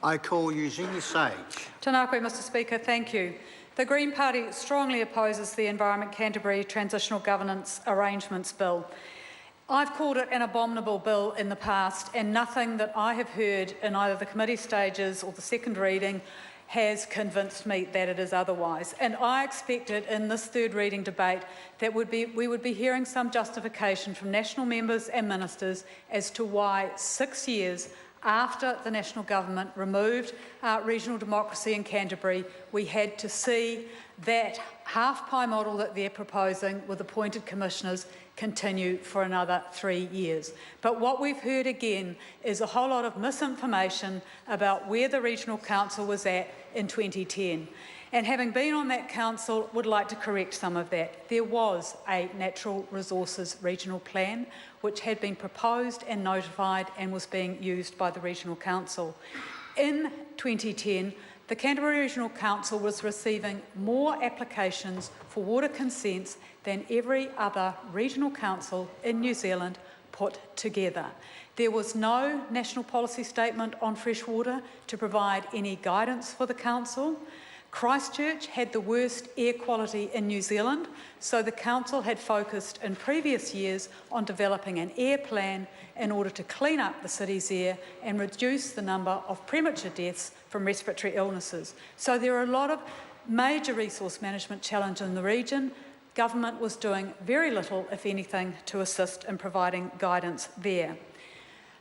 I call Eugenie Sage. Tēnā koe, Mr Speaker, thank you. The Green Party strongly opposes the Environment Canterbury Transitional Governance Arrangements Bill. I've called it an abominable bill in the past, and nothing that I have heard in either the committee stages or the second reading has convinced me that it is otherwise. And I expected in this third reading debate that we would be hearing some justification from national members and ministers as to why 6 years after the national government removed regional democracy in Canterbury, we had to see that half-pie model that they're proposing with appointed commissioners continue for another 3 years. But what we've heard again is a whole lot of misinformation about where the Regional Council was at in 2010. And having been on that council, would like to correct some of that. There was a natural resources regional plan which had been proposed and notified and was being used by the Regional Council. In 2010, the Canterbury Regional Council was receiving more applications for water consents than every other regional council in New Zealand put together. There was no national policy statement on fresh water to provide any guidance for the council. Christchurch had the worst air quality in New Zealand, so the council had focused in previous years on developing an air plan in order to clean up the city's air and reduce the number of premature deaths from respiratory illnesses. So there are a lot of major resource management challenges in the region. Government was doing very little, if anything, to assist in providing guidance there.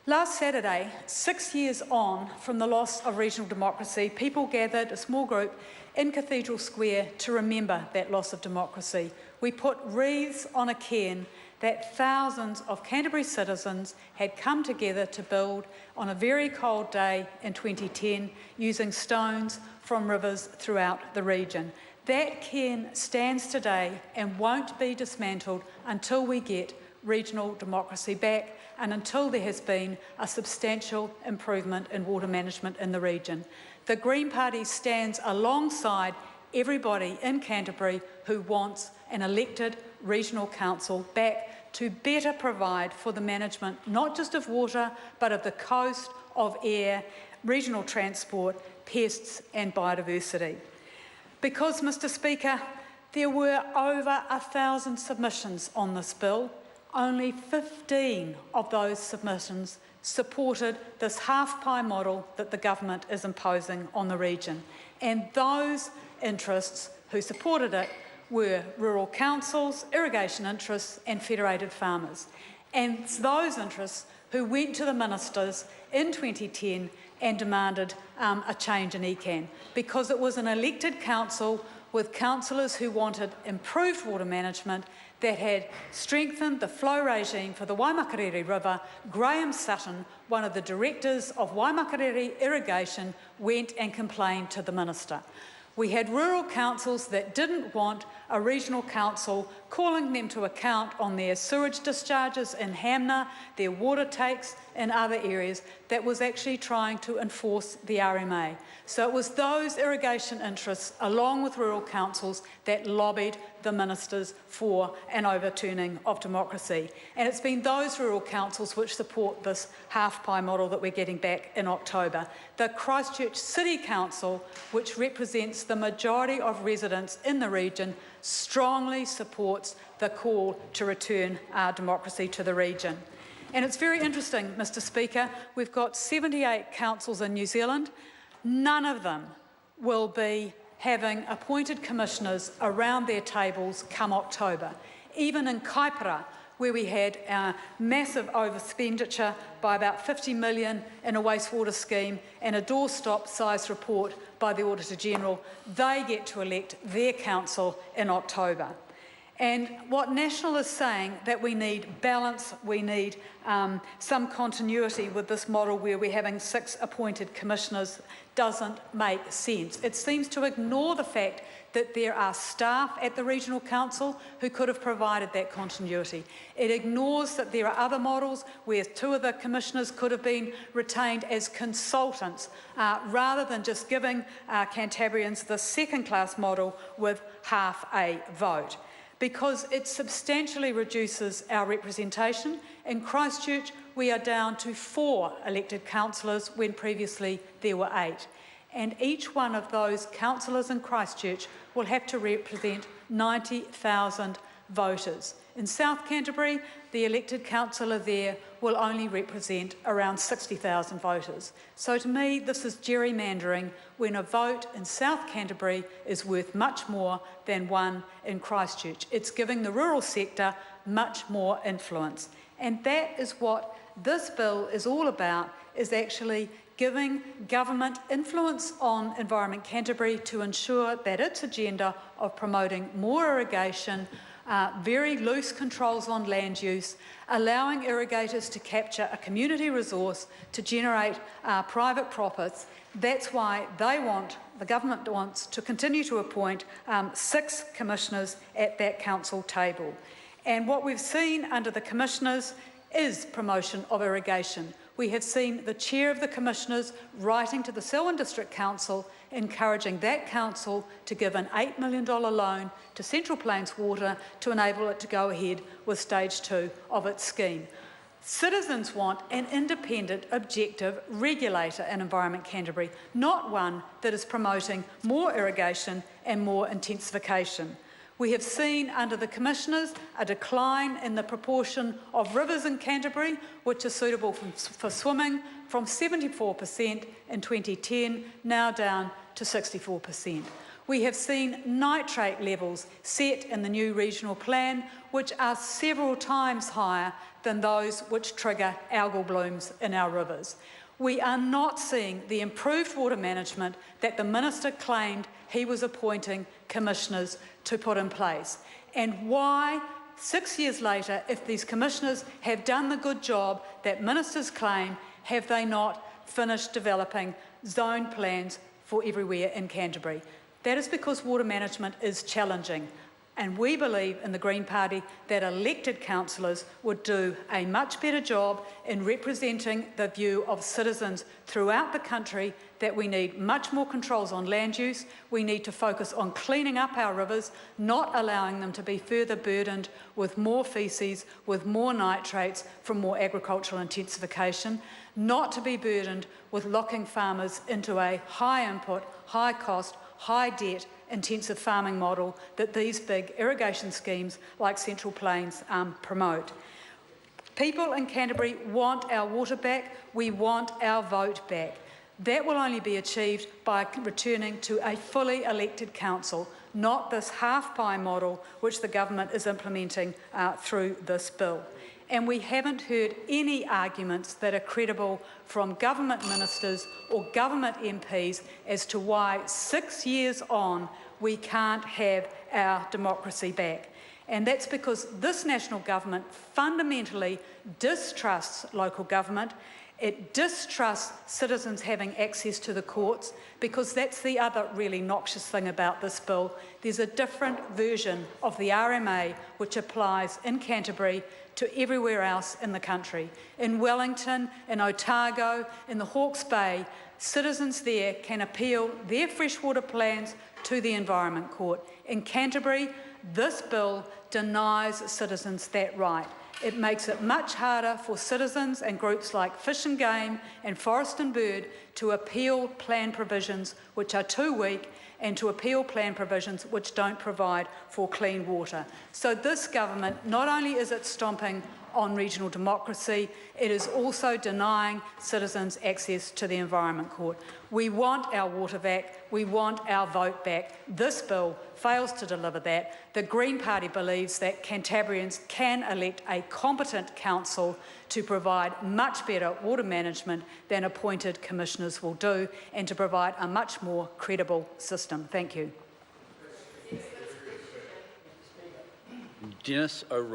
Last Saturday, 6 years on from the loss of regional democracy, people gathered, a small group, in Cathedral Square to remember that loss of democracy. We put wreaths on a cairn that thousands of Canterbury citizens had come together to build on a very cold day in 2010 using stones from rivers throughout the region. That cairn stands today and won't be dismantled until we get regional democracy back and until there has been a substantial improvement in water management in the region. The Green Party stands alongside everybody in Canterbury who wants an elected regional council back to better provide for the management not just of water but of the coast, of air, regional transport, pests and biodiversity. Because, Mr Speaker, there were over 1,000 submissions on this bill, only 15 of those submissions supported this half-pie model that the government is imposing on the region. And those interests who supported it were rural councils, irrigation interests and federated farmers. And it's those interests who went to the ministers in 2010 and demanded a change in ECAN, because it was an elected council with councillors who wanted improved water management that had strengthened the flow regime for the Waimakariri River. Graham Sutton, one of the directors of Waimakariri Irrigation, went and complained to the minister. We had rural councils that didn't want a regional council calling them to account on their sewage discharges in Hamner, their water takes in other areas, that was actually trying to enforce the RMA. So it was those irrigation interests, along with rural councils, that lobbied the ministers for an overturning of democracy. And it's been those rural councils which support this half-pie model that we're getting back in October. The Christchurch City Council, which represents the majority of residents in the region, strongly supports the call to return democracy to the region. And it's very interesting, Mr Speaker, we've got 78 councils in New Zealand. None of them will be having appointed commissioners around their tables come October. Even in Kaipara, where we had massive overexpenditure by about 50 million in a wastewater scheme and a doorstop size report by the Auditor General, they get to elect their council in October. And what National is saying, that we need balance, we need some continuity with this model where we're having 6 appointed commissioners, doesn't make sense. It seems to ignore the fact that there are staff at the Regional Council who could have provided that continuity. It ignores that there are other models where 2 of the commissioners could have been retained as consultants rather than just giving Cantabrians the second-class model with half a vote, because it substantially reduces our representation In Christchurch, we are down to 4 elected councillors when previously there were 8. And each one of those councillors in Christchurch will have to represent 90,000 voters. In South Canterbury, the elected councillor there will only represent around 60,000 voters. So to me, this is gerrymandering when a vote in South Canterbury is worth much more than one in Christchurch. It's giving the rural sector much more influence. And that is what this bill is all about, is actually giving government influence on Environment Canterbury to ensure that its agenda of promoting more irrigation, very loose controls on land use, allowing irrigators to capture a community resource to generate private profits. That's why the government wants to continue to appoint 6 commissioners at that council table. And what we've seen under the commissioners is promotion of irrigation. We have seen the chair of the commissioners writing to the Selwyn District Council, encouraging that council to give an $8 million loan to Central Plains Water to enable it to go ahead with stage 2 of its scheme. Citizens want an independent, objective regulator in Environment Canterbury, not one that is promoting more irrigation and more intensification. We have seen under the commissioners a decline in the proportion of rivers in Canterbury which are suitable for swimming, from 74% in 2010 now down to 64%. We have seen nitrate levels set in the new regional plan which are several times higher than those which trigger algal blooms in our rivers. We are not seeing the improved water management that the Minister claimed he was appointing commissioners to put in place. And why, 6 years later, if these commissioners have done the good job that ministers claim, have they not finished developing zone plans for everywhere in Canterbury? That is because water management is challenging. And we believe in the Green Party that elected councillors would do a much better job in representing the view of citizens throughout the country, that we need much more controls on land use. We need to focus on cleaning up our rivers, not allowing them to be further burdened with more faeces, with more nitrates from more agricultural intensification, not to be burdened with locking farmers into a high input, high cost, high debt intensive farming model that these big irrigation schemes like Central Plains promote. People in Canterbury want our water back. We want our vote back. That will only be achieved by returning to a fully elected council, not this half-pie model which the government is implementing through this bill. And we haven't heard any arguments that are credible from government ministers or government MPs as to why 6 years on we can't have our democracy back. And that's because this national government fundamentally distrusts local government. It distrusts citizens having access to the courts, because that's the other really noxious thing about this bill. There's a different version of the RMA which applies in Canterbury to everywhere else in the country. In Wellington, in Otago, in the Hawke's Bay, citizens there can appeal their freshwater plans to the Environment Court. In Canterbury, this bill denies citizens that right. It makes it much harder for citizens and groups like Fish and Game and Forest and Bird to appeal plan provisions which are too weak, and to appeal plan provisions which don't provide for clean water. So this government, not only is it stomping on regional democracy, it is also denying citizens access to the Environment Court. We want our water back. We want our vote back. This bill fails to deliver that. The Green Party believes that Cantabrians can elect a competent council to provide much better water management than appointed commissioners will do, and to provide a much more credible system. Thank you. Dennis O'Rourke.